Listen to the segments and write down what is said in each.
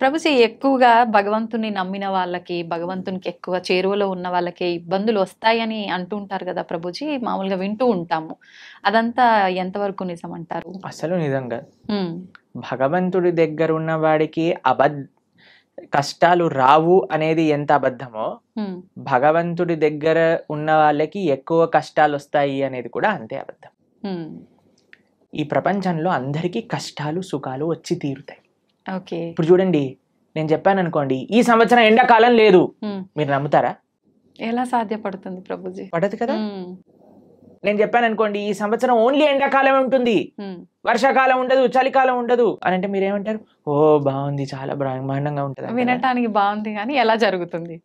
ప్రభుజీ ఎక్కువగా భగవంతుని నమ్మిన వాళ్ళకి, భగవంతునికి ఎక్కువ చేరువలో ఉన్న వాళ్ళకే ఇబ్బందులు వస్తాయని అంటూ ఉంటారు కదా ప్రభుజీ. మామూలుగా వింటూ ఉంటాము. అదంతా ఎంతవరకు నిజమంటారు? అసలు నిజంగా హ్మ్. భగవంతుడి దగ్గర ఉన్న వాడికి కష్టాలు రావు అనేది ఎంత అబద్ధమో, హ్మ్. భగవంతుడి దగ్గర ఉన్న వాళ్ళకి ఎక్కువ కష్టాలు వస్తాయి అనేది కూడా అంతే అబద్ధం. హ్మ్. ఈ ప్రపంచంలో అందరికీ కష్టాలు సుఖాలు వచ్చి తీరుతాయి. ఓకే. ఇప్పుడు చూడండి, నేను చెప్పాను అనుకోండి, ఈ సంవత్సరం ఎండాకాలం లేదు, హ్మ్. మీరు నమ్ముతారా? ఎలా సాధ్యపడుతుంది ప్రభుజీ? పడదు కదా. హ్మ్. నేను చెప్పాను అనుకోండి, ఈ సంవత్సరం ఓన్లీ ఎండాకాలం ఉంటుంది, హ్మ్. వర్షాకాలం ఉండదు, చలికాలం ఉండదు అని అంటే మీరేమంటారు? ఓ బాగుంది, చాలా బ్రహ్మాండంగా ఉంటుంది అంటారా? వినటానికి బాగుంది కానీ ఎలా జరుగుతుంది?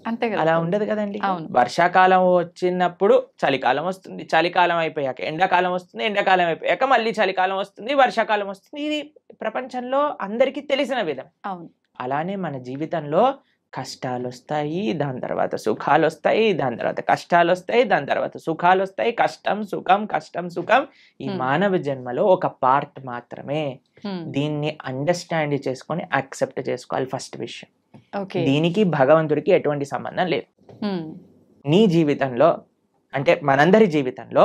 అంతే కదా అలా ప్రభుజీ. ఉండదు కదండి. అవును. వర్షాకాలం వచ్చినప్పుడు చలికాలం వస్తుంది, చలికాలం అయిపోయాక ఎండాకాలం వస్తుంది, ఎండాకాలం అయిపోయాక మళ్ళీ చలికాలం వస్తుంది, వర్షాకాలం వస్తుంది. ఇది ప్రపంచంలో అందరికీ తెలిసిన విధం. అవును. అలానే మన జీవితంలో కష్టాలు వస్తాయి, దాని తర్వాత సుఖాలు వస్తాయి, దాని తర్వాత కష్టాలు వస్తాయి, దాని తర్వాత సుఖాలు వస్తాయి. కష్టం సుఖం, కష్టం సుఖం ఈ మానవ జన్మలో ఒక పార్ట్ మాత్రమే. హ్మ్. దీన్ని అండర్స్టాండ్ చేసుకొని యాక్సెప్ట్ చేసుకోవాలి ఫస్ట్ విషయం. ఓకే. దీనికి భగవంతుడికి ఎటువంటి సంబంధం లేదు. హ్మ్. నీ జీవితంలో అంటే మనందరి జీవితంలో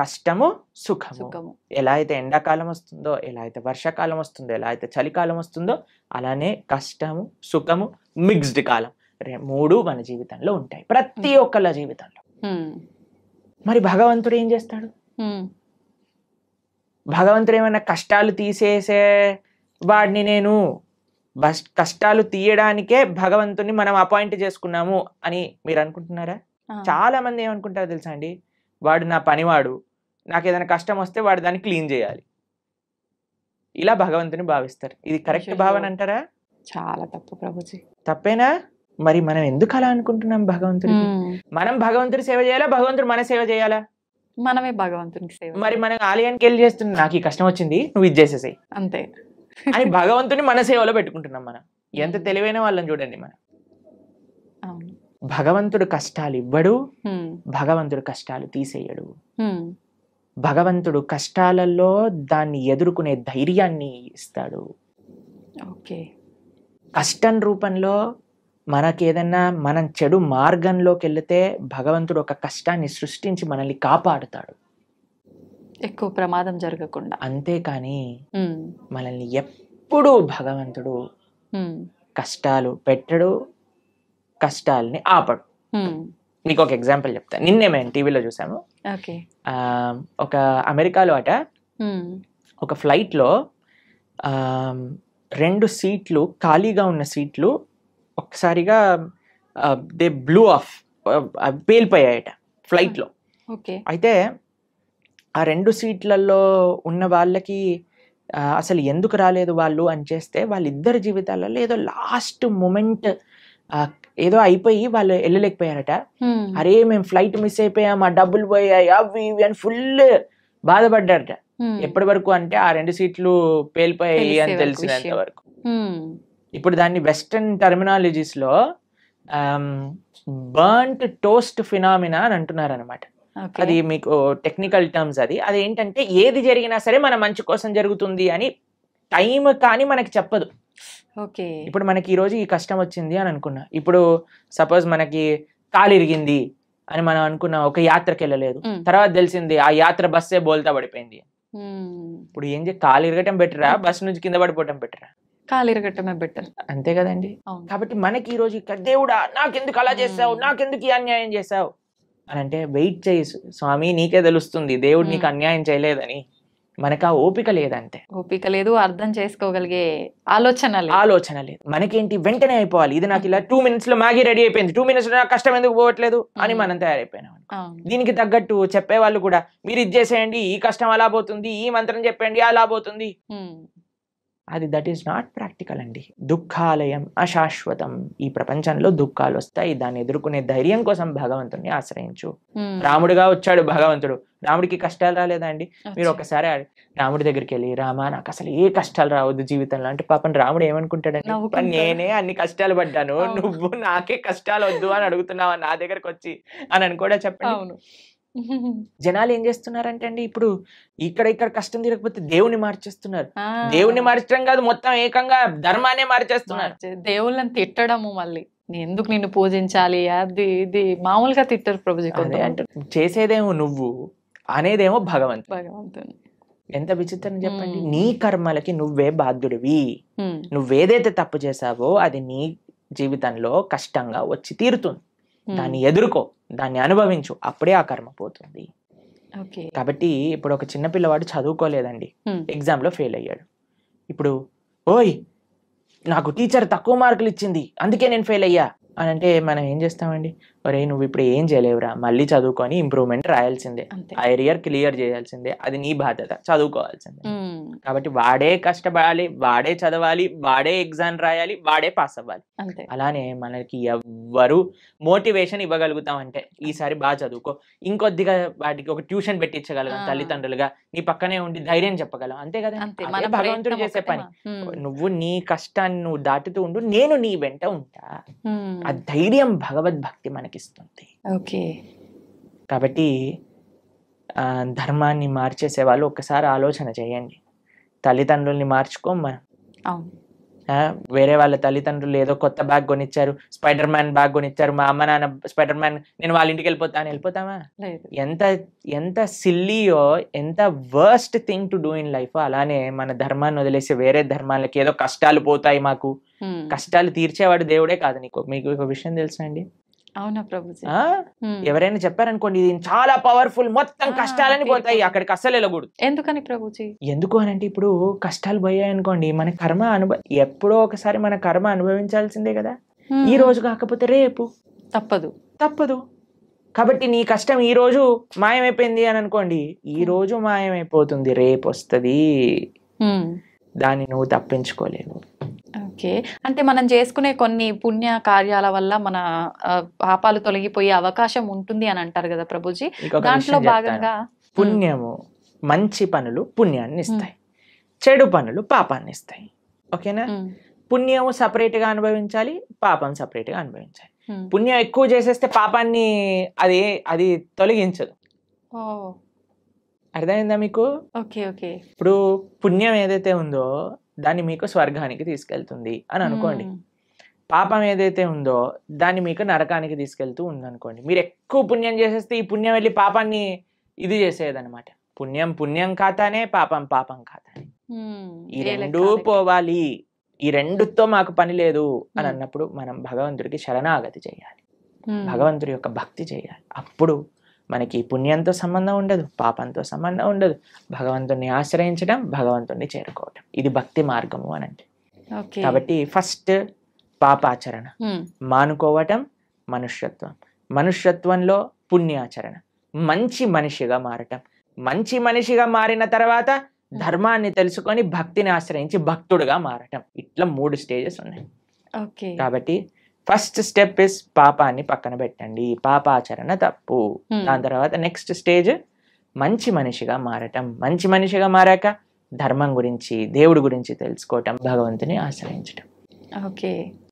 కష్టము సుఖము, సుఖము. ఎలా అయితే ఎండాకాలం వస్తుందో, ఎలా అయితే వర్షాకాలం వస్తుందో, ఎలా అయితే చలికాలం వస్తుందో, అలానే కష్టము సుఖము మిక్స్డ్ కాలం మూడు మన జీవితంలో ఉంటాయి, ప్రతి ఒక్కళ్ళ జీవితంలో. హ్మ్. మరి భగవంతుడు ఏం చేస్తాడు? హ్మ్. భగవంతుడు ఏమైనా కష్టాలు తీసేసే వాడిని నేను కష్టాలు తీయడానికే భగవంతుని మనం అపాయింట్ చేసుకున్నాము అని మీరు అనుకుంటున్నారా? చాలా మంది ఏమనుకుంటారో తెలుసా అండి, వాడు నా పనివాడు, నాకు ఏదైనా కష్టం వస్తే వాడు దాన్ని క్లీన్ చేయాలి, ఇలా భగవంతుని భావిస్తారు. ఇది కరెక్ట్ భావన అంటారా? చాలా తప్పు ప్రభుజీ. తప్పేనా? మరి మనం ఎందుకు అలా అనుకుంటున్నాం భగవంతుడికి? మనం భగవంతుడి సేవ చేయాలా, భగవంతుడు మన సేవ చేయాలా? మనమే భగవంతునికి సేవ. మరి మనం ఆలయానికి వెళ్ళి చేస్తున్నాం, నాకు ఈ కష్టం వచ్చింది నువ్వు ఇది చేసేసాయి అంతే అని భగవంతుని మన సేవలో పెట్టుకుంటున్నాం. మనం ఎంత తెలివైన వాళ్ళని చూడండి. మనం భగవంతుడు కష్టాలు ఇవ్వడు, భగవంతుడు కష్టాలు తీసేయడు. భగవంతుడు కష్టాలలో దాన్ని ఎదుర్కొనే ధైర్యాన్ని ఇస్తాడు. ఓకే. కష్టం రూపంలో మనకేదన్నా మనం చెడు మార్గంలోకి వెళితే భగవంతుడు ఒక కష్టాన్ని సృష్టించి మనల్ని కాపాడుతాడు, ఎక్కువ ప్రమాదం జరగకుండా. అంతేకాని మనల్ని ఎప్పుడూ భగవంతుడు కష్టాలు పెట్టడు, కష్టాలని ఆపడు. మీకు ఒక ఎగ్జాంపుల్ చెప్తాను. నిన్నే మేము టీవీలో చూసాము. ఒక అమెరికాలో అట ఒక ఫ్లైట్లో 2 సీట్లు ఖాళీగా ఉన్న సీట్లు ఒకసారిగా దే బ్లూ ఆఫ్, పేలిపోయాయట ఫ్లైట్లో. అయితే ఆ 2 సీట్లలో ఉన్న వాళ్ళకి అసలు ఎందుకు రాలేదు వాళ్ళు అని చేస్తే, వాళ్ళిద్దరి జీవితాలలో ఏదో లాస్ట్ మూమెంట్ ఏదో అయిపోయి వాళ్ళు వెళ్ళలేకపోయారట. అరే మేము ఫ్లైట్ మిస్ అయిపోయాం, ఆ డబ్బులు పోయాయి, అవి ఇవి అని ఫుల్ బాధపడ్డారట. ఎప్పటి వరకు అంటే ఆ 2 సీట్లు పేలిపోయాయి అని తెలిసినంత వరకు. ఇప్పుడు దాన్ని వెస్టర్న్ టర్మినాలజీస్ లో బర్న్ట్ టోస్ట్ ఫినామినా అని అంటున్నారు అనమాట. అది మీకు టెక్నికల్ టర్మ్స్. అది ఏంటంటే ఏది జరిగినా సరే మన మంచి కోసం జరుగుతుంది అని టైం కానీ మనకి చెప్పదు. ఇప్పుడు మనకి ఈరోజు ఈ కష్టం వచ్చింది అని అనుకున్నా, ఇప్పుడు సపోజ్ మనకి కాలు ఇరిగింది అని మనం అనుకున్నాం, ఒక యాత్రకి వెళ్ళలేదు, తర్వాత తెలిసింది ఆ యాత్ర బస్సే బోల్తా పడిపోయింది. ఇప్పుడు ఏం కాలు ఇరగటం బెటరా, బస్ నుంచి కింద పడిపోవటం బెటరా? కాలు ఇరగటమే బెటర్, అంతే కదండి. కాబట్టి మనకి ఈ రోజు ఇక్కడ దేవుడా నాకెందుకు అలా చేసావు, నాకెందుకు ఈ అన్యాయం చేసావు అని అంటే, వెయిట్ చేయి స్వామి, నీకే తెలుస్తుంది దేవుడు నీకు అన్యాయం చేయలేదని. మనకు ఆ ఓపిక లేదంటే, ఓపిక లేదు, అర్థం చేసుకోగలిగే ఆలోచన లేదు. మనకేంటి వెంటనే అయిపోవాలి, ఇది నాకు ఇలా 2 minutes లో మ్యాగీ రెడీ అయిపోయింది, 2 minutes లో నాకు కష్టం ఎందుకు పోవట్లేదు అని మనం తయారైపోయినాం. దీనికి తగ్గట్టు చెప్పేవాళ్ళు కూడా, మీరు ఇది చేసేయండి ఈ కష్టం అలా పోతుంది, ఈ మంత్రం చెప్పండి అలా పోతుంది. అది దట్ ఈస్ నాట్ ప్రాక్టికల్ అండి. దుఃఖాలయం అశాశ్వతం. ఈ ప్రపంచంలో దుఃఖాలు వస్తాయి, దాన్ని ఎదుర్కొనే ధైర్యం కోసం భగవంతుడిని ఆశ్రయించు. రాముడిగా వచ్చాడు భగవంతుడు, రాముడికి కష్టాలు రాలేదా అండి? మీరు ఒకసారి రాముడి దగ్గరికి వెళ్ళి, రామా నాకు అసలు ఏ కష్టాలు రావద్దు జీవితంలో అంటే, పాపం రాముడు ఏమనుకుంటాడండి, నేనే అన్ని కష్టాలు పడ్డాను, నువ్వు నాకే కష్టాలు వద్దు అని అడుగుతున్నావా నా దగ్గరకు వచ్చి అని కూడా చెప్పండి. జనాలు ఏం చేస్తున్నారంటే అండి, ఇప్పుడు ఇక్కడ కష్టం తీరకపోతే దేవుని మార్చేస్తున్నారు. దేవుని మార్చడం కాదు, మొత్తం ఏకంగా ధర్మాన్ని మార్చేస్తున్నారు. దేవుళ్ళని తిట్టడము, మళ్ళీ ఎందుకు నిన్ను పూజించాలి అది ఇది మామూలుగా తిట్టరు ప్రభుజీ. అంటే చేసేదేమో నువ్వు, అనేదేమో భగవంతుని. ఎంత విచిత్రం చెప్పండి. నీ కర్మలకి నువ్వే బాధ్యుడివి. నువ్వేదైతే తప్పు చేసావో అది నీ జీవితంలో కష్టంగా వచ్చి తీరుతుంది. దాన్ని ఎదుర్కో, దాన్ని అనుభవించు, అప్పుడే ఆ కర్మ పోతుంది. కాబట్టి ఇప్పుడు ఒక చిన్న పిల్లవాడు చదువుకోలేదండి, ఎగ్జామ్ లో ఫెయిల్ అయ్యాడు. ఇప్పుడు ఓయ్ నాకు టీచర్ తక్కువ మార్కులు ఇచ్చింది అందుకే నేను ఫెయిల్ అయ్యా అని అంటే మనం ఏం చేస్తామండి, ఒరే నువ్వు ఇప్పుడు ఏం చేయలేవురా, మళ్ళీ చదువుకొని ఇంప్రూవ్మెంట్ రాయాల్సిందే, ఆ ఏరియర్ క్లియర్ చేయాల్సిందే, అది నీ బాధ్యత, చదువుకోవాల్సిందే. కాబట్టి వాడే కష్టపడాలి, వాడే చదవాలి, వాడే ఎగ్జామ్ రాయాలి, వాడే పాస్ అవ్వాలి. అలానే మనకి ఎవ్వరు మోటివేషన్ ఇవ్వగలుగుతాం అంటే ఈసారి బాగా చదువుకో, ఇంకొద్దిగా వాటికి ఒక ట్యూషన్ పెట్టించగలం తల్లిదండ్రులుగా, నీ పక్కనే ఉండి ధైర్యం చెప్పగలం, అంతే కదా. భగవంతుడు చేసే పని. నువ్వు నీ కష్టాన్ని నువ్వు దాటుతూ ఉండు, నేను నీ వెంట ఉంటా. ఆ ధైర్యం భగవద్భక్తి మనకిస్తుంది. కాబట్టి ధర్మాన్ని మార్చేసే వాళ్ళు ఒక్కసారి ఆలోచన చేయండి. తల్లిదండ్రుల్ని మార్చుకోం మనం. వేరే వాళ్ళ తల్లిదండ్రులు ఏదో కొత్త బ్యాగ్ కొనిచ్చారు, స్పైడర్ మ్యాన్ బ్యాగ్ కొనిచ్చారు, మా అమ్మ నాన్న స్పైడర్ మ్యాన్ నేను వాళ్ళ ఇంటికి వెళ్ళిపోతామా? ఎంత సిల్లీయో, ఎంత worst thing to do in life. అలానే మన ధర్మాన్ని వదిలేసి వేరే ధర్మాలకి ఏదో కష్టాలు పోతాయి, మాకు కష్టాలు తీర్చేవాడు దేవుడే కాదు. మీకు ఒక విషయం తెలుసా అండి? అవునా ప్రభుజీ? ఎవరైనా చెప్పారనుకోండి ఇది చాలా పవర్ఫుల్, మొత్తం కష్టాలని పోతాయి, అక్కడికి అస్సలు వెళ్ళకూడదు. ఎందుకని ప్రభుజీ? ఎందుకు అని అంటే ఇప్పుడు కష్టాలు పోయాయి అనుకోండి, మన కర్మ ఎప్పుడో ఒకసారి మన కర్మ అనుభవించాల్సిందే కదా. ఈ రోజు కాకపోతే రేపు తప్పదు. కాబట్టి నీ కష్టం ఈ రోజు మాయమైపోయింది అని అనుకోండి, ఈ రోజు మాయమైపోతుంది, రేపు వస్తుంది, దాన్ని నువ్వు తప్పించుకోలేవు. అంటే మనం చేసుకునే కొన్ని పుణ్య కార్యాల వల్ల మన పాపాలు తొలగిపోయే అవకాశం ఉంటుంది అని అంటారు కదా ప్రభుజీ. దాంట్లో భాగంగా పుణ్యము, మంచి పనులు పుణ్యాన్ని ఇస్తాయి, చెడు పనులు పాపాన్ని ఇస్తాయి. ఓకేనా? పుణ్యము సపరేట్ గా అనుభవించాలి, పాపం సపరేట్ గా అనుభవించాలి. పుణ్యం ఎక్కువ చేసేస్తే పాపాన్ని అది తొలగించదు. అర్థమైందా మీకు? ఇప్పుడు పుణ్యం ఏదైతే ఉందో దాన్ని మీకు స్వర్గానికి తీసుకెళ్తుంది అని అనుకోండి, పాపం ఏదైతే ఉందో దాన్ని మీకు నరకానికి తీసుకెళ్తూ ఉందనుకోండి. మీరు ఎక్కువ పుణ్యం చేసేస్తే ఈ పుణ్యం వెళ్ళి పాపాన్ని ఇది చేసేదనమాట. పుణ్యం ఖాతానే, పాపం ఖాతానే. ఈ రెండూ పోవాలి, ఈ రెండుతో మాకు పని లేదు అని అన్నప్పుడు మనం భగవంతుడికి శరణాగతి చేయాలి, భగవంతుడి యొక్క భక్తి చేయాలి. అప్పుడు మనకి పుణ్యంతో సంబంధం ఉండదు, పాపంతో సంబంధం ఉండదు. భగవంతుడిని ఆశ్రయించడం, భగవంతుడిని చేరుకోవడం, ఇది భక్తి మార్గము అని అంటే. కాబట్టి ఫస్ట్ పాపాచరణ మానుకోవటం మనుష్యత్వం, మనుష్యత్వంలో పుణ్యాచరణ, మంచి మనిషిగా మారటం, మంచి మనిషిగా మారిన తర్వాత ధర్మాన్ని తెలుసుకొని భక్తిని ఆశ్రయించి భక్తుడుగా మారటం. ఇట్లా 3 స్టేజెస్ ఉన్నాయి. కాబట్టి ఫస్ట్ స్టెప్ ఇస్ పాపాన్ని పక్కన పెట్టండి, పాపాచరణ తప్పు. దాని తర్వాత నెక్స్ట్ స్టేజ్ మంచి మనిషిగా మారటం, మంచి మనిషిగా మారాక ధర్మం గురించి, దేవుడి గురించి తెలుసుకోవటం, భగవంతుని ఆశ్రయించటం.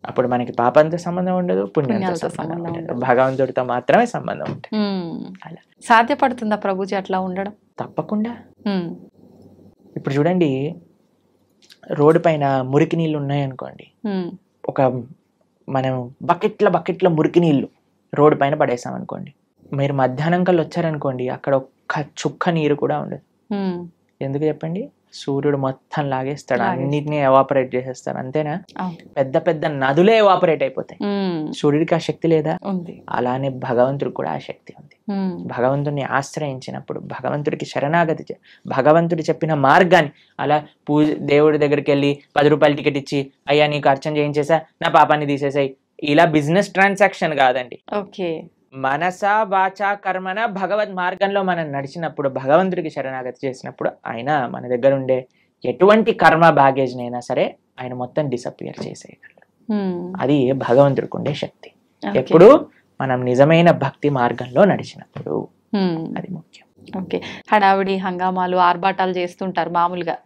అప్పుడు మనకి పాపంతో సంబంధం ఉండదు, పుణ్యంతో సంబంధం ఉండదు, భగవంతుడితో మాత్రమే సంబంధం ఉంటుంది. అలా సాధ్యపడుతుందా ప్రభుజీ అట్లా ఉండడం? తప్పకుండా. ఇప్పుడు చూడండి, రోడ్డు పైన మురికి నీళ్ళు ఉన్నాయనుకోండి, ఒక మనం బకెట్ల మురికి నీళ్లు రోడ్డు పైన పడేసాం అనుకోండి, మీరు మధ్యాహ్నం కల్లా వచ్చారనుకోండి, అక్కడ ఒక్క చుక్క నీరు కూడా ఉండదు. ఎందుకు చెప్పండి? సూర్యుడు మొత్తం లాగేస్తాడు, అన్నిటినీ ఎవాపరేట్ చేసేస్తాడు, అంతేనా? పెద్ద పెద్ద నదులే ఎవాపరేట్ అయిపోతాయి. సూర్యుడికి ఆ శక్తి లేదా? అలానే భగవంతుడికి కూడా ఆ శక్తి ఉంది. భగవంతుడిని ఆశ్రయించినప్పుడు, భగవంతుడికి శరణాగతి, భగవంతుడు చెప్పిన మార్గాన్ని, అలా దేవుడి దగ్గరికి వెళ్ళి 10 రూపాయలు టికెట్ ఇచ్చి అయ్యా నీకు అర్చన చేయించేసా, నా పాపాన్ని తీసేసాయి, ఇలా బిజినెస్ ట్రాన్సాక్షన్ కాదండి. మనస వాచ కర్మన భగవద్ మార్గంలో మనం నడిచినప్పుడు, భగవంతుడికి శరణాగతి చేసినప్పుడు ఆయన మన దగ్గర ఉండే ఎటువంటి కర్మ బ్యాగేజ్ నైనా సరే ఆయన మొత్తం డిసపియర్ చేసేయగలరు. అది భగవంతుడికి ఉండే శక్తి. ఎప్పుడు మనం నిజమైన భక్తి మార్గంలో నడిచినప్పుడు, అది ముఖ్యం. హడావిడి హంగామాలు ఆర్భాటాలు చేస్తుంటారు మామూలుగా,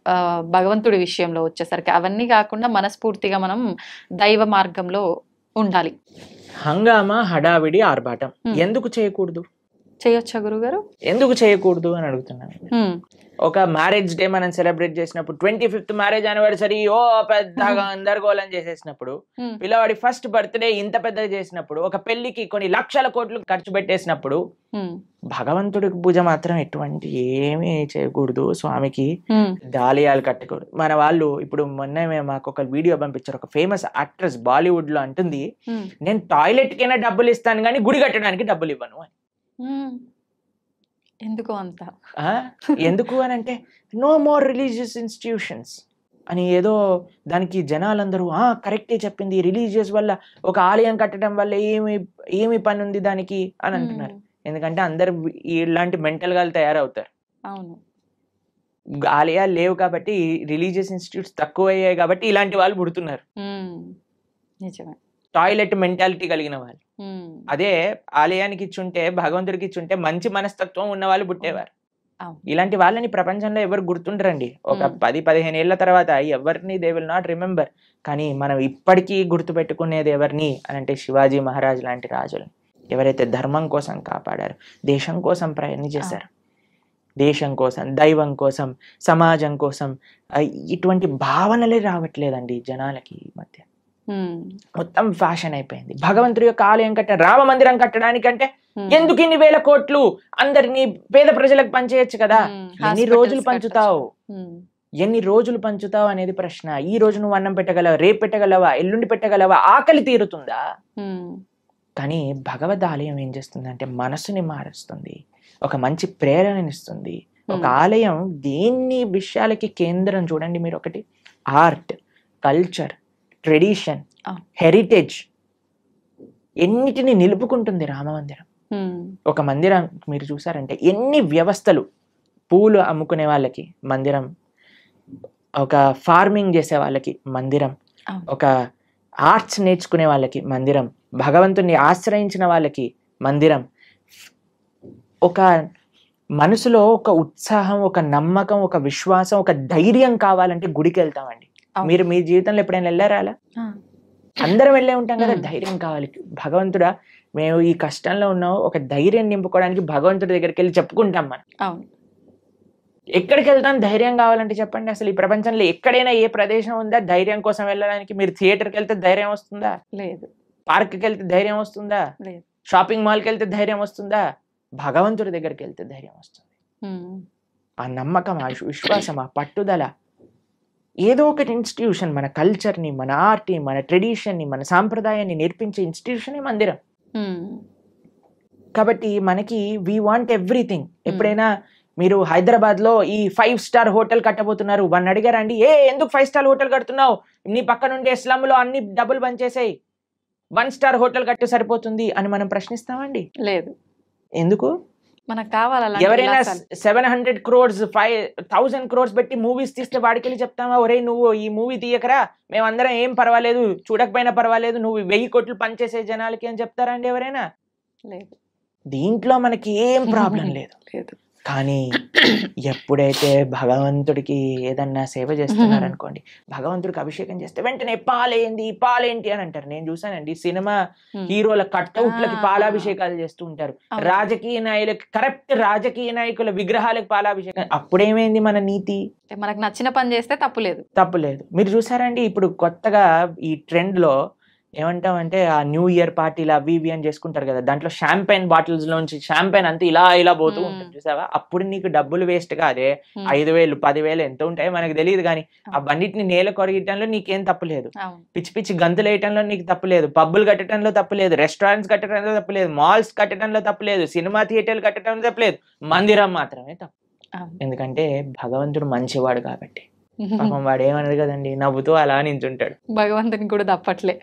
భగవంతుడి విషయంలో వచ్చేసరికి అవన్నీ కాకుండా మనస్ఫూర్తిగా మనం దైవ మార్గంలో ఉండాలి. హంగామా, హడావిడి, ఆర్భాటం ఎందుకు చేయకూడదు? చేయొచ్చా గురుగారు? ఎందుకు చేయకూడదు అని అడుగుతున్నాను. ఒక మ్యారేజ్ డే మనం సెలబ్రేట్ చేసినప్పుడు 25th మ్యారేజ్ యానివర్సరీ పెద్దగా గందరగోళం చేసేసినప్పుడు, పిల్లవాడి ఫస్ట్ బర్త్డే ఇంత పెద్దగా చేసినప్పుడు, ఒక పెళ్లికి కొన్ని లక్షల కోట్లు ఖర్చు పెట్టేసినప్పుడు భగవంతుడికి పూజ మాత్రం ఎటువంటి ఏమీ చేయకూడదు, స్వామికి దాలియాలు కట్టకూడదు. మన వాళ్ళు ఇప్పుడు మొన్న మాకు ఒక వీడియో పంపించారు, ఒక ఫేమస్ యాక్ట్రెస్ బాలీవుడ్ లో అంటుంది, నేను టాయిలెట్ కైనా డబ్బులు ఇస్తాను కానీ గుడి కట్టడానికి డబ్బులు ఇవ్వను అని. ఎందుకు అంత? ఎందుకు అని అంటే నో మోర్ రిలీజియస్ ఇన్స్టిట్యూషన్స్ అని ఏదో దానికి జనాలందరూ కరెక్టే చెప్పింది, రిలీజియస్ వల్ల ఒక ఆలయం కట్టడం వల్ల ఏమి పని ఉంది దానికి అని అంటున్నారు. ఎందుకంటే అందరు ఇలాంటి మెంటల్ గా తయారవుతారు. అవును, ఆలయాలు లేవు కాబట్టి, రిలీజియస్ ఇన్స్టిట్యూట్స్ తక్కువ అయ్యాయి కాబట్టి ఇలాంటి వాళ్ళు పుడుతున్నారు. నిజమే, టాయిలెట్ మెంటాలిటీ కలిగిన వాళ్ళు. అదే ఆలయానికి ఇచ్చుంటే, భగవంతుడికి ఇచ్చుంటే మంచి మనస్తత్వం ఉన్న వాళ్ళు పుట్టేవారు. ఇలాంటి వాళ్ళని ప్రపంచంలో ఎవరు గుర్తుండరండి. ఒక 10-15 ఏళ్ల తర్వాత ఎవరిని దే విల్ నాట్ రిమెంబర్. కానీ మనం ఇప్పటికీ గుర్తు పెట్టుకునేది ఎవరిని అని అంటే శివాజీ మహారాజ్ లాంటి రాజులని, ఎవరైతే ధర్మం కోసం కాపాడారు, దేశం కోసం ప్రయత్నం చేశారు, దేశం కోసం, దైవం కోసం, సమాజం కోసం. ఇటువంటి భావనలే రావట్లేదండి జనాలకి ఈ మధ్య. మొత్తం ఫ్యాషన్ అయిపోయింది. భగవంతుడి యొక్క ఆలయం రామ మందిరం కట్టడానికంటే ఎందుకు ఇన్ని వేల కోట్లు, అందరినీ పేద ప్రజలకు పంచేయచ్చు కదా. ఎన్ని రోజులు పంచుతావు అనేది ప్రశ్న. ఈ రోజు నువ్వు అన్నం పెట్టగలవా, రేపు పెట్టగలవా, ఎల్లుండి పెట్టగలవా, ఆకలి తీరుతుందా? కానీ భగవద్ ఆలయం ఏం చేస్తుంది అంటే మనసుని మారుస్తుంది, ఒక మంచి ప్రేరణనిస్తుంది. ఒక ఆలయం దేన్ని విషయాలకి కేంద్రం చూడండి మీరు. ఒకటి ఆర్ట్, కల్చర్, ట్రెడిషన్, హెరిటేజ్, ఎన్నిటిని నిలుపుకుంటుంది రామమందిరం. ఒక మందిరం మీరు చూసారంటే ఎన్ని వ్యవస్థలు, పూలు అమ్ముకునే వాళ్ళకి మందిరం, ఒక ఫార్మింగ్ చేసే వాళ్ళకి మందిరం, ఒక ఆర్ట్స్ నేర్చుకునే వాళ్ళకి మందిరం, భగవంతుని ఆశ్రయించిన వాళ్ళకి మందిరం. ఒక మనసులో ఒక ఉత్సాహం, ఒక నమ్మకం, ఒక విశ్వాసం, ఒక ధైర్యం కావాలంటే గుడికి వెళ్తామండి. మీరు మీ జీవితంలో ఎప్పుడైనా వెళ్ళారా అలా? అందరం వెళ్ళే ఉంటాం కదా. ధైర్యం కావాలి. భగవంతుడా మేము ఈ కష్టంలో ఉన్నాం, ఒక ధైర్యం నింపుకోవడానికి భగవంతుడి దగ్గరికి వెళ్ళి చెప్పుకుంటాం మనం. ఎక్కడికి వెళ్తాం ధైర్యం కావాలంటే చెప్పండి. అసలు ఈ ప్రపంచంలో ఎక్కడైనా ఏ ప్రదేశం ఉందా ధైర్యం కోసం వెళ్ళడానికి? మీరు థియేటర్కి వెళ్తే ధైర్యం వస్తుందా? లేదు. పార్క్కి వెళ్తే ధైర్యం వస్తుందా? లేదు. షాపింగ్ మాల్కి వెళ్తే ధైర్యం వస్తుందా? భగవంతుడి దగ్గరికి వెళ్తే ధైర్యం వస్తుంది. ఆ నమ్మకం, ఆ విశ్వాసం, ఆ పట్టుదల. ఏదో ఒకటి ఇన్స్టిట్యూషన్ మన కల్చర్ని, మన ఆర్ట్ని, మన ట్రెడిషన్ని, మన సాంప్రదాయాన్ని నేర్పించే ఇన్స్టిట్యూషన్ మందిరం. కాబట్టి మనకి వీ వాంట్ ఎవ్రీథింగ్. ఎప్పుడైనా మీరు హైదరాబాద్ లో ఈ 5 స్టార్ హోటల్ కట్టబోతున్నారు, వాడిని అడిగారండి, ఎందుకు 5 స్టార్ హోటల్ కడుతున్నావు, నీ పక్కన ఉండే స్లమ్ లో అన్ని డబ్బులు బంచేసాయి, 1 స్టార్ హోటల్ కట్టు సరిపోతుంది అని మనం ప్రశ్నిస్తామండి? లేదు. ఎందుకు? మనకు కావాలి. ఎవరైనా 700 crores 1000 crores పెట్టి మూవీస్ తీస్తే వాడికి వెళ్ళి చెప్తామా, ఒరే నువ్వు ఈ మూవీ తీయకరా, మేమందరం ఏం పర్వాలేదు, చూడకపోయినా పర్వాలేదు, నువ్వు 1000 కోట్లు పనిచేసే జనాలకి అని చెప్తారా అండి ఎవరైనా? లేదు. దీంట్లో మనకి ఏం ప్రాబ్లం లేదు. కానీ ఎప్పుడైతే భగవంతుడికి ఏదన్నా సేవ చేస్తున్నారనుకోండి, భగవంతుడికి అభిషేకం చేస్తే వెంటనే పాలేంటి అని అంటారు. నేను చూసానండి, సినిమా హీరోల కట్అవుట్లకి పాలాభిషేకాలు చేస్తూ ఉంటారు, రాజకీయ నాయకులకి, కరెక్ట్ రాజకీయ నాయకుల విగ్రహాలకు పాలాభిషేకం. అప్పుడేమైంది మన నీతి? మనకు నచ్చిన పని చేస్తే తప్పులేదు. మీరు చూసారండి ఇప్పుడు కొత్తగా ఈ ట్రెండ్ లో ఏమంటామంటే ఆ న్యూ ఇయర్ పార్టీలు అవి ఇవి అని చేసుకుంటారు కదా, దాంట్లో షాంపైన్ బాటిల్స్ లోంచి షాంపైన్ అంతా ఇలా పోతూ ఉంటుంది చూసావా? అప్పుడు నీకు డబ్బులు వేస్ట్ కాదే, 5,000 10,000 ఎంత ఉంటాయో మనకు తెలియదు, కానీ ఆ బండిటిని నేల కొరగటంలో నీకేం తప్పులేదు, పిచ్చి పిచ్చి గంతులు వేయటంలో నీకు తప్పులేదు, పబ్బులు కట్టడంలో తప్పులేదు, రెస్టారెంట్స్ కట్టడంలో తప్పులేదు, మాల్స్ కట్టడంలో తప్పులేదు, సినిమా థియేటర్లు కట్టడంలో తప్పులేదు, మందిరం మాత్రమే తప్పు. ఎందుకంటే భగవంతుడు మంచివాడు కాబట్టి. పాపం వాడు ఏమన్నాడు కదండి, నవ్వుతూ అలా నించుంటాడు. భగవంతుని కూడా తప్పట్లే.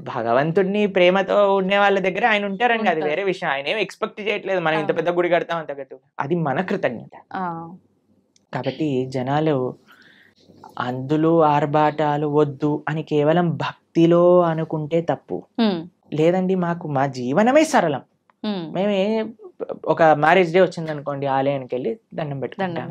భగవంతుడిని ప్రేమతో ఉండే వాళ్ళ దగ్గర ఆయన ఉంటారండి, అది వేరే విషయం. ఆయన ఏం ఎక్స్పెక్ట్ చేయట్లేదు మనం ఇంత పెద్ద గుడి కడతాం అంత గట్టు, అది మన కృతజ్ఞత. కాబట్టి జనాలు అందులో ఆర్భాటాలు వద్దు అని కేవలం భక్తిలో అనుకుంటే తప్పు. లేదండి, మా జీవనమే సరళం. మేమే ఒక మ్యారేజ్ డే వచ్చింది అనుకోండి, ఆలయానికి వెళ్ళి దండం పెట్టుకుంటాం.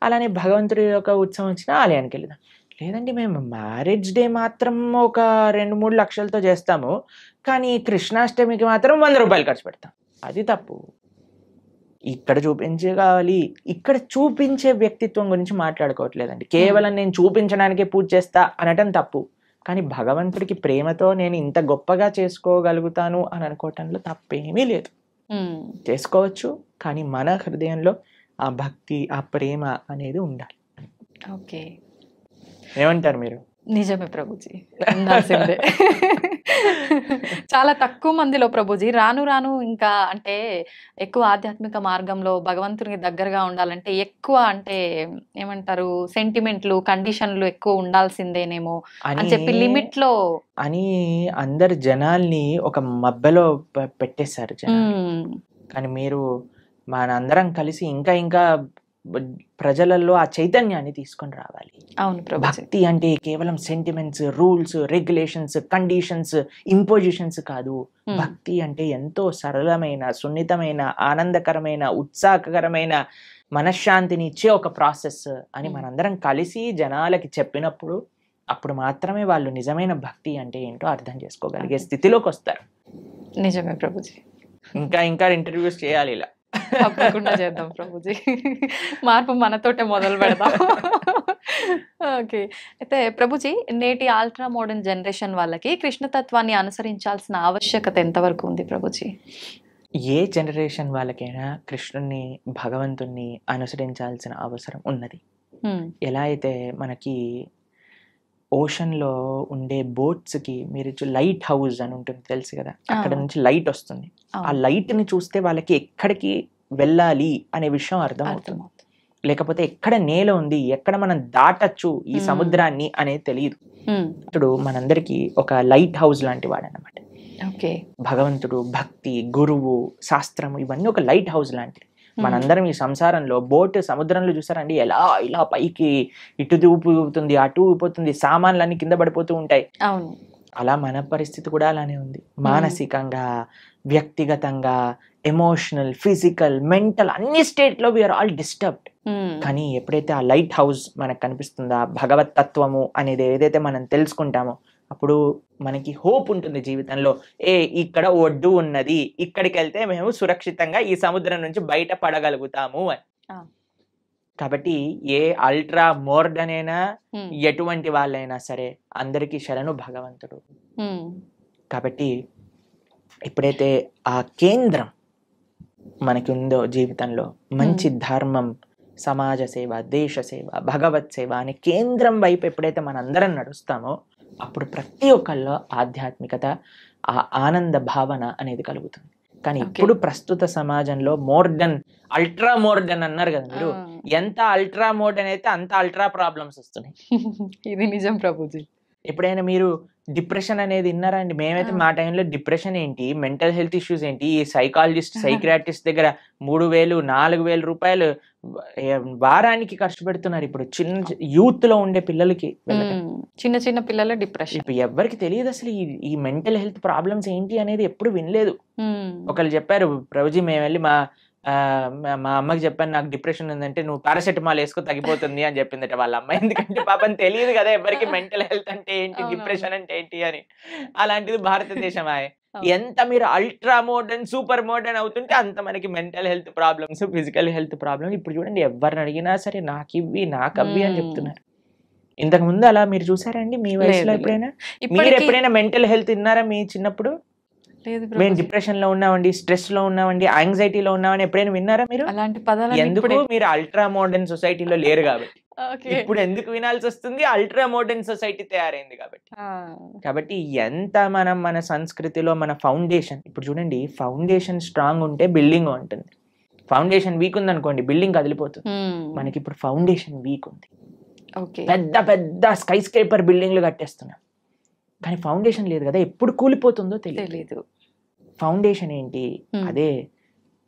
అలానే భగవంతుడి యొక్క ఉత్సవం వచ్చిన ఆలయానికి వెళ్దాం. లేదండి, మేము మ్యారేజ్ డే మాత్రం ఒక 2-3 లక్షలతో చేస్తాము, కానీ కృష్ణాష్టమికి మాత్రం 100 రూపాయలు ఖర్చు పెడతాం. అది తప్పు. ఇక్కడ చూపించే కావాలి, ఇక్కడ చూపించే వ్యక్తిత్వం గురించి మాట్లాడుకోవట్లేదండి. కేవలం నేను చూపించడానికే పూజ చేస్తా అనటం తప్పు. కానీ భగవంతుడికి ప్రేమతో నేను ఇంత గొప్పగా చేసుకోగలుగుతాను అని అనుకోవటంలో తప్పేమీ లేదు. చేసుకోవచ్చు, కానీ మన హృదయంలో ఆ భక్తి, ఆ ప్రేమ అనేది ఉండాలి. ఓకే, ఏమంటారు మీరు? నిజమే ప్రభుజీ, ఉండాల్సిందే. చాలా తక్కువ మందిలో ప్రభుజీ రాను రాను ఇంకా అంటే ఎక్కువ ఆధ్యాత్మిక మార్గంలో భగవంతునికి దగ్గరగా ఉండాలంటే ఎక్కువ అంటే ఏమంటారు సెంటిమెంట్లు, కండిషన్లు ఎక్కువ ఉండాల్సిందేనేమో అని చెప్పి లిమిట్ లో అని అందరు జనాల్ని ఒక మబ్బెలో పెట్టేశారు జనాలు. కానీ మీరు మనందరం కలిసి ఇంకా ఇంకా ప్రజలలో ఆ చైతన్యాన్ని తీసుకొని రావాలి. అవును ప్రభుజీ. భక్తి అంటే కేవలం sentiments, rules, regulations, conditions, impositions కాదు. భక్తి అంటే ఎంతో సరళమైన, సున్నితమైన, ఆనందకరమైన, ఉత్సాహకరమైన, మనశ్శాంతిని ఇచ్చే ఒక ప్రాసెస్ అని మనందరం కలిసి జనాలకి చెప్పినప్పుడు అప్పుడు మాత్రమే వాళ్ళు నిజమైన భక్తి అంటే ఏంటో అర్థం చేసుకోగలిగే స్థితిలోకి వస్తారు. నిజమే ప్రభుజీ. ఇంకా ఇంకా ఇంటర్వ్యూస్ చేయాలి ఇలా. తప్పకుండా చేద్దాం ప్రభుజీ, మార్పు మనతోటే మొదలు పెడదాం. ఓకే, అయితే ప్రభుజీ నేటి అల్ట్రా మోడర్న్ జనరేషన్ వాళ్ళకి కృష్ణతత్వాన్ని అనుసరించాల్సిన ఆవశ్యకత ఎంతవరకు ఉంది ప్రభుజీ? ఏ జనరేషన్ వాళ్ళకైనా కృష్ణుని, భగవంతుణ్ణి అనుసరించాల్సిన అవసరం ఉన్నది. ఎలా అయితే మనకి ఓషన్లో ఉండే బోట్స్కి మీరు లైట్ హౌస్ అని ఉంటుంది తెలుసు కదా, అక్కడ నుంచి లైట్ వస్తుంది. ఆ లైట్ని చూస్తే వాళ్ళకి ఎక్కడికి వెళ్ళాలి అనే విషయం అర్థం అవుతుంది. లేకపోతే ఎక్కడ నేల ఉంది, ఎక్కడ మనం దాటచ్చు ఈ సముద్రాన్ని అనేది తెలియదు. ఇప్పుడు మనందరికి ఒక లైట్ హౌస్ లాంటి వాడు అన్నమాట. భగవంతుడు, భక్తి, గురువు, శాస్త్రము ఇవన్నీ ఒక లైట్ హౌస్ లాంటివి. మనందరం ఈ సంసారంలో బోట్ సముద్రంలో చూసారండి, ఎలా ఇలా పైకి ఇటు ఊపుతుంది, అటు ఊపుతుంది, సామాన్లన్నీ కింద పడిపోతూ ఉంటాయి. అలా మన పరిస్థితి కూడా అలానే ఉంది. మానసికంగా, వ్యక్తిగతంగా, ఎమోషనల్, ఫిజికల్, మెంటల్ అన్ని స్టేట్ లో వీఆర్ ఆల్ డిస్టర్బ్డ్. కానీ ఎప్పుడైతే ఆ లైట్ హౌస్ మనకు కనిపిస్తుందో, భగవత్ తత్వము అనేది ఏదైతే మనం తెలుసుకుంటామో అప్పుడు మనకి హోప్ ఉంటుంది జీవితంలో. ఇక్కడ ఒడ్డు ఉన్నది, ఇక్కడికి వెళ్తే మేము సురక్షితంగా ఈ సముద్రం నుంచి బయట పడగలుగుతాము అని. కాబట్టి ఏ అల్ట్రా మోడర్న్ అయినా, ఎటువంటి వాళ్ళైనా సరే అందరికీ శరణు భగవంతుడు. కాబట్టి ఎప్పుడైతే ఆ కేంద్రం మనకి ఉందో జీవితంలో, మంచి ధర్మం, సమాజ సేవ, దేశ సేవ, భగవత్ సేవ అనే కేంద్రం వైపు ఎప్పుడైతే మనందరం నడుస్తామో అప్పుడు ప్రతి ఒక్కళ్ళలో ఆధ్యాత్మికత, ఆ ఆనంద భావన అనేది కలుగుతుంది. కానీ ఇప్పుడు ప్రస్తుత సమాజంలో మోడర్న్, అల్ట్రా మోడర్న్ అన్నారు కదా మీరు, ఎంత అల్ట్రా మోడర్న్ అయితే అంత అల్ట్రా ప్రాబ్లమ్స్ వస్తున్నాయి. ఇది నిజం ప్రభుజీ. ఎప్పుడైనా మీరు డిప్రెషన్ అనేది విన్నారా అండి? మేమైతే మా టైంలో డిప్రెషన్ ఏంటి, మెంటల్ హెల్త్ ఇష్యూస్ ఏంటి, ఈ సైకాలజిస్ట్, సైకియాట్రిస్ట్ దగ్గర 3,000-4,000 రూపాయలు వారానికి ఖర్చు పెడుతున్నారు ఇప్పుడు చిన్న యూత్ లో ఉండే పిల్లలకి. చిన్న చిన్న పిల్లల డిప్రెషన్. ఇప్పుడు ఎవరికి తెలియదు అసలు ఈ మెంటల్ హెల్త్ ప్రాబ్లమ్స్ ఏంటి అనేది ఎప్పుడు వినలేదు. ఒకళ్ళు చెప్పారు, ప్రభుజీ మేము వెళ్ళి మా అమ్మకి చెప్పాను నాకు డిప్రెషన్ ఉందంటే నువ్వు పారాసెటమాల్ వేసుకో తగ్గిపోతుంది అని చెప్పిందట వాళ్ళ అమ్మ. ఎందుకంటే పాపం తెలియదు కదా ఎవరికి మెంటల్ హెల్త్ అంటే ఏంటి, డిప్రెషన్ అంటే ఏంటి అని. అలాంటిది భారతదేశం. ఎంత మీరు అల్ట్రా మోడర్న్, సూపర్ మోడర్న్ అవుతుంటే అంత మనకి mental health problems, physical health problems. ఇప్పుడు చూడండి, ఎవరిని అడిగినా సరే నాకు ఇవి, నాకు అవి అని చెప్తున్నారు. ఇంతకు ముందు అలా మీరు చూసారండి మీ వయసులో ఎప్పుడైనా? మీరు ఎప్పుడైనా మెంటల్ హెల్త్ విన్నారా మీ చిన్నప్పుడు? మేము డిప్రెషన్ లో ఉన్నామండి, స్ట్రెస్ లో ఉన్నామండి, యాంగ్జైటీలో ఉన్నామని ఎప్పుడైనా విన్నారా మీరు? అలాంటి పదాలు ఎందుకు? మీరు అల్ట్రా మోడర్న్ సొసైటీలో లేరు కాబట్టి. ఇప్పుడు ఎందుకు వినాల్సి వస్తుంది? అల్ట్రా మోడర్న్ సొసైటీ తయారైంది కాబట్టి. కాబట్టి ఎంత మనం మన సంస్కృతిలో మన ఫౌండేషన్, ఇప్పుడు చూడండి, ఫౌండేషన్ స్ట్రాంగ్ ఉంటే బిల్డింగ్ ఉంటుంది. ఫౌండేషన్ వీక్ ఉంది అనుకోండి, బిల్డింగ్ కదిలిపోతుంది. మనకి ఇప్పుడు ఫౌండేషన్ వీక్ ఉంది. పెద్ద పెద్ద స్కై స్క్రేపర్ బిల్డింగ్లు కట్టేస్తున్నాం, కానీ ఫౌండేషన్ లేదు కదా, ఎప్పుడు కూలిపోతుందో తెలియదు. ఫౌండేషన్ ఏంటి? అదే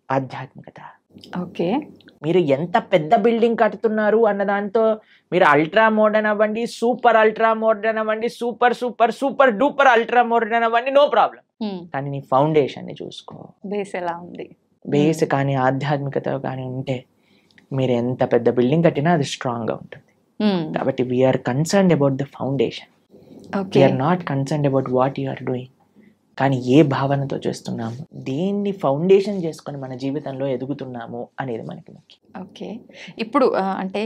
ఆధ్యాత్మికత. మీరు ఎంత పెద్ద బిల్డింగ్ కడుతున్నారు అన్న దాంతో మీరు అల్ట్రా మోడర్న్ అవ్వండి, సూపర్ అల్ట్రా మోడర్న్ అవ్వండి, super super super duper ultra modern అవ్వండి, నో ప్రాబ్లం. కానీ నీ ఫౌండేషన్ ని చూసుకో, బేస్ ఎలా ఉంది. బేస్ కానీ ఆధ్యాత్మికత కానీ ఉంటే మీరు ఎంత పెద్ద బిల్డింగ్ కట్టినా అది స్ట్రాంగ్ గా ఉంటుంది. కాబట్టి we are concerned about the foundation. We are not concerned about what you are doing. కానీ ఏ భావనతో చేస్తున్నాము, దేన్ని ఫౌండేషన్ చేసుకొని మన జీవితంలో ఎదుగుతున్నాము అనేది మనకి ముఖ్యం. ఓకే. ఇప్పుడు అంటే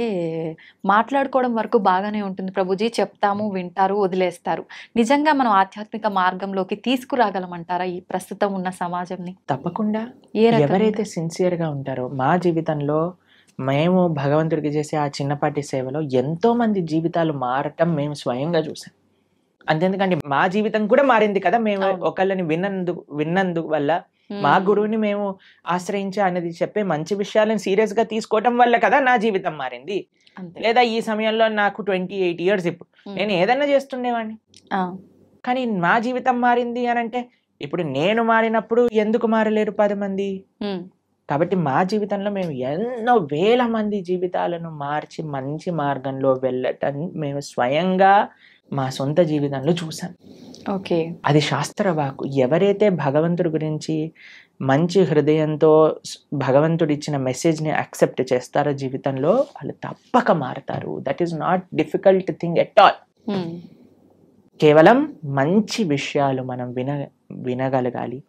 మాట్లాడుకోవడం వరకు బాగానే ఉంటుంది ప్రభుజీ. చెప్తాము, వింటారు, వదిలేస్తారు. నిజంగా మనం ఆధ్యాత్మిక మార్గంలోకి తీసుకురాగలమంటారా ఈ ప్రస్తుతం ఉన్న సమాజంని? తప్పకుండా. ఏ రకంగా? ఎవరైతే సిన్సియర్గా ఉంటారో, మా జీవితంలో మేము భగవంతుడికి చేసే ఆ చిన్నపాటి సేవలో ఎంతో మంది జీవితాలు మారటం మేము స్వయంగా చూసాం. అంతెందుకంటే మా జీవితం కూడా మారింది కదా, మేము అవును. ఒకళ్ళని విన్నందుకు వల్ల, మా గురువుని మేము ఆశ్రయించి అనేది చెప్పే మంచి విషయాలను సీరియస్ గా తీసుకోవటం వల్ల కదా నా జీవితం మారింది. అంతే. లేదా ఈ సమయంలో నాకు 28 years, ఇప్పుడు నేను ఏదన్నా చేస్తుండేవాడిని. ఆ, కానీ మా జీవితం మారింది అని అంటే, ఇప్పుడు నేను మారినప్పుడు ఎందుకు మారలేరు 10 మంది? ఉమ్, కాబట్టి మా జీవితంలో మేము ఎన్నో వేల మంది జీవితాలను మార్చి మంచి మార్గంలో వెళ్ళటం మేము స్వయంగా మా సొంత జీవితంలో చూసాం. ఓకే. అది శాస్త్రవాకు. ఎవరైతే భగవంతుడి గురించి మంచి హృదయంతో భగవంతుడు ఇచ్చిన మెసేజ్ని యాక్సెప్ట్ చేస్తారో జీవితంలో, వాళ్ళు తప్పక మారతారు. That is not difficult thing at all. Um, కేవలం మంచి విషయాలు మనం వినగలగాలి,